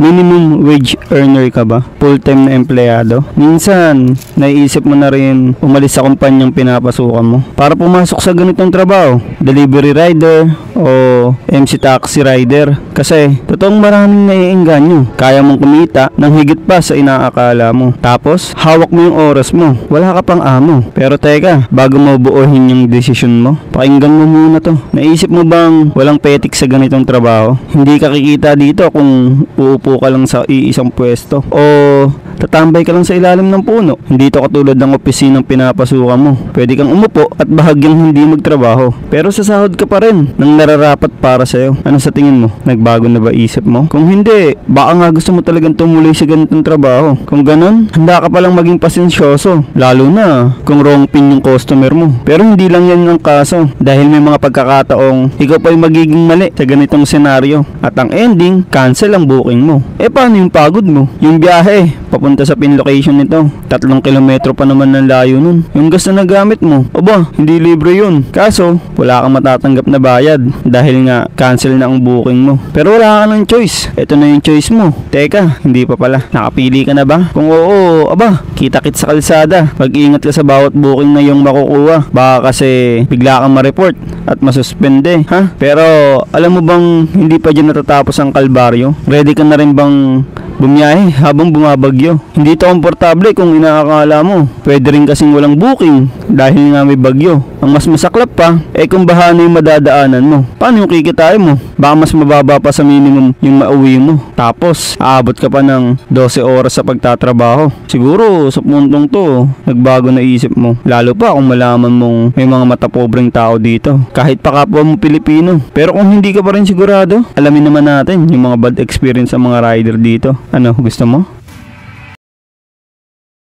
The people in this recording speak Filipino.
minimum wage earner ka ba? Full-time na empleyado? Minsan, naiisip mo na rin umalis sa kumpanyang pinapasukan mo para pumasok sa ganitong trabaho. Delivery rider o MC taxi rider. Kasi, totoong maraming naiengganyo. Kaya mong kumita ng higit pa sa inaakala mo. Tapos, hawak mo yung oras mo. Wala ka pang amo. Pero teka, bago mo buuhin yung desisyon mo, pakinggan mo muna to. Naisip mo bang walang petik sa ganitong trabaho? Hindi ka kikita dito kung uupo ka lang sa iisang pwesto o tatambay ka lang sa ilalim ng puno. Hindi to katulad ng opisinang pinapasukan mo. Pwede kang umupo at bahagyang hindi magtrabaho. Pero sasahod ka pa rin ng nararapat para sa'yo. Ano sa tingin mo? Nagbago na ba isip mo? Kung hindi, baka nga gusto mo talagang tumuloy sa ganitong trabaho. Kung ganun, handa ka palang maging pasensyoso. Lalo na kung wrong pin yung customer mo. Pero hindi lang yan ang kaso. Dahil may mga pagkakataong ikaw pa yung magiging mali sa ganitong senaryo. At ang ending, cancel ang booking mo. Paano yung pagod mo? Yung biyahe, papunta sa pin location nito. 3 kilometro pa naman ng layo nun. Yung gas na nagamit mo, aba, hindi libre yun. Kaso, wala kang matatanggap na bayad dahil nga cancel na ang booking mo. Pero wala ka ng choice. Ito na yung choice mo. Teka, hindi pa pala. Nakapili ka na ba? Kung oo, aba, kita-kit sa kalsada. Mag-ingat ka sa bawat booking na yung makukuha. Baka kasi bigla kang ma-report at masuspende, ha? Pero alam mo bang hindi pa dyan natatapos ang kalbaryo? Ready ka na rin bang bumiyahe habang bumabagyo? Hindi to komportable kung inaakala mo. Pwede rin kasing walang booking dahil nga may bagyo. Ang mas masaklap pa, kung baha na yung madadaanan mo. Paano yung kikitain mo? Baka mas mababa pa sa minimum yung mauwi mo. Tapos, aabot ka pa ng 12 oras sa pagtatrabaho. Siguro, sa puntong to, nagbago na isip mo. Lalo pa kung malaman mong may mga matapobreng tao dito. Kahit pa kapwa mo Pilipino. Pero kung hindi ka pa rin sigurado, alamin naman natin yung mga bad experience sa mga rider dito. Ano, gusto mo?